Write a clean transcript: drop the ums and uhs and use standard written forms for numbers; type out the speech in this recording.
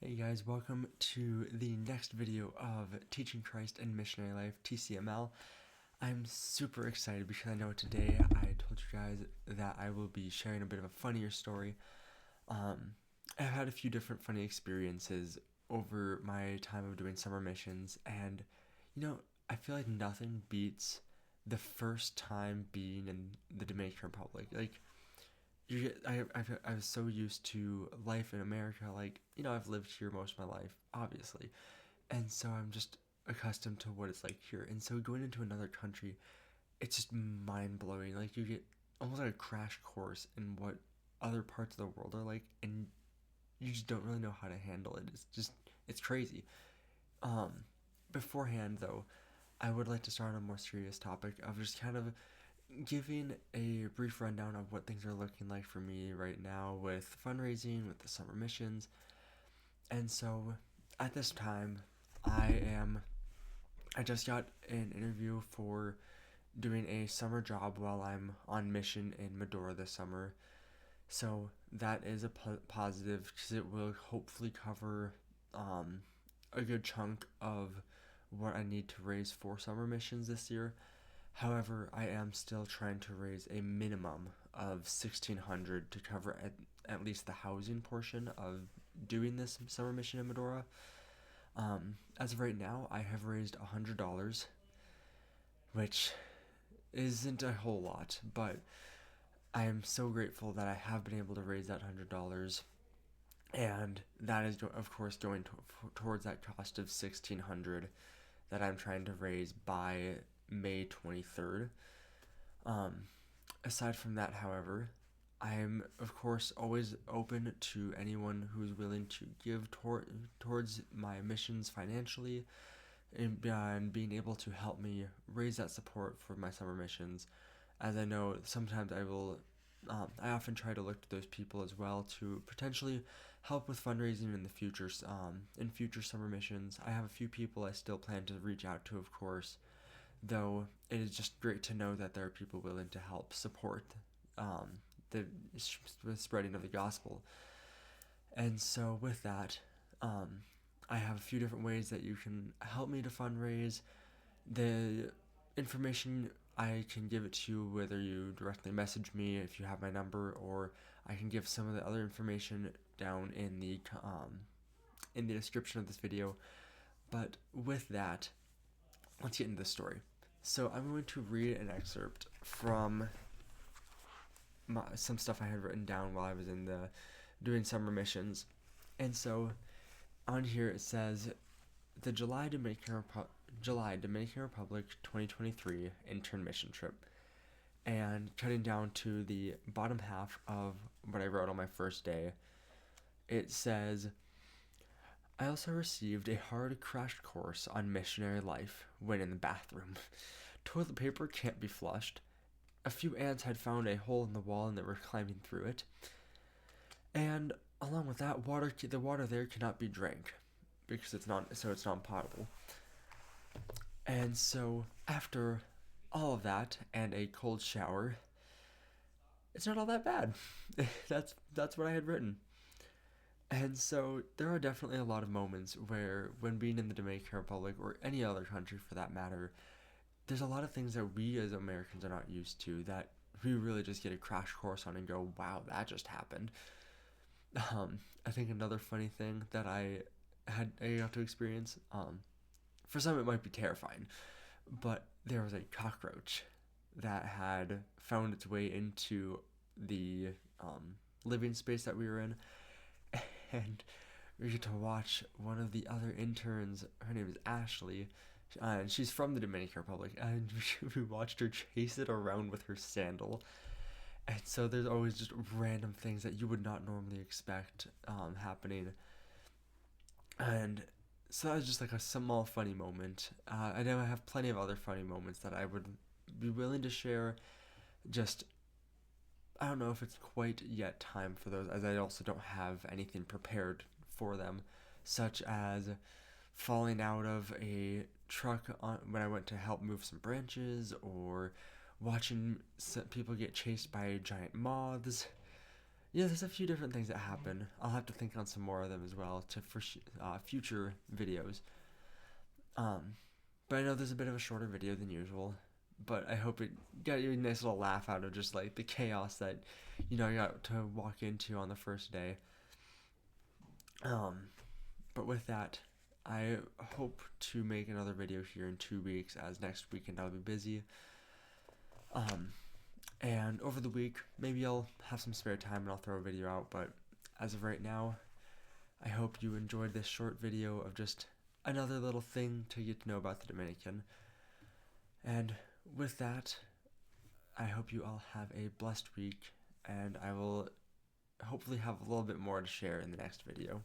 Hey guys, welcome to the next video of Teaching Christ and Missionary Life, TCML. I'm super excited because I know today I told you guys that I will be sharing a bit of a funnier story. I've had a few different funny experiences over my time of doing summer missions, and you know, I feel like nothing beats the first time being in the Dominican Republic. I was so used to life in America. I've lived here most of my life, obviously. And so I'm just accustomed to what it's like here. And so going into another country, it's just mind blowing. Like, you get almost like a crash course in what other parts of the world are like, and you just don't really know how to handle it. It's crazy. Um, Beforehand, though, I would like to start on a more serious topic of just kind of giving a brief rundown of what things are looking like for me right now with fundraising, with the summer missions. And so at this time, I am I just got an interview for doing a summer job while I'm on mission in Medora this summer. So that is a positive because it will hopefully cover a good chunk of what I need to raise for summer missions this year. However, I am still trying to raise a minimum of 1,600 to cover at least the housing portion of doing this summer mission in Medora. As of right now, I have raised $100, which isn't a whole lot, but I am so grateful that I have been able to raise that $100, and that is of course going towards that cost of 1,600 that I'm trying to raise by May 23rd. Um, Aside from that, however, I'm of course always open to anyone who's willing to give towards my missions financially and being able to help me raise that support for my summer missions. As I know, sometimes I often try to look to those people as well to potentially help with fundraising in the future, in future summer missions. I have a few people I still plan to reach out to, of course, though it is just great to know that there are people willing to help support um, the spreading of the gospel. And so, with that, um, I have a few different ways that you can help me to fundraise. The information I can give it to you whether you directly message me if you have my number, or I can give some of the other information down in the description of this video. But with that, let's get into the story. So I'm going to read an excerpt from some stuff I had written down while I was doing summer missions. And so on here it says the July Dominican Republic 2023 intern mission trip. And cutting down to the bottom half of what I wrote on my first day, it says, I also received a hard crash course on missionary life when in the bathroom. Toilet paper can't be flushed. A few ants had found a hole in the wall and they were climbing through it. And along with that, the water there cannot be drank because it's not potable. And so after all of that and a cold shower, it's not all that bad. That's what I had written. And so there are definitely a lot of moments where, when being in the Dominican Republic or any other country for that matter, there's a lot of things that we as Americans are not used to that we really just get a crash course on and go, wow, that just happened. I think another funny thing that I got to experience, for some it might be terrifying, but there was a cockroach that had found its way into the living space that we were in, and we get to watch one of the other interns. Her name is Ashley, and she's from the Dominican Republic, and we watched her chase it around with her sandal. And so there's always just random things that you would not normally expect happening. And so that was just like a small funny moment. I know I have plenty of other funny moments that I would be willing to share. Just, I don't know if it's quite yet time for those, as I also don't have anything prepared for them, such as falling out of a truck when I went to help move some branches, or watching people get chased by giant moths. Yeah, there's a few different things that happen. I'll have to think on some more of them as well for future videos. Um, but I know there's a bit of a shorter video than usual. But I hope it got you a nice little laugh out of just like the chaos that I got to walk into on the first day. Um, but with that, I hope to make another video here in 2 weeks, as next weekend I'll be busy. Um, and over the week, maybe I'll have some spare time and I'll throw a video out. But as of right now, I hope you enjoyed this short video of just another little thing to get to know about the Dominican. And with that, I hope you all have a blessed week, and I will hopefully have a little bit more to share in the next video.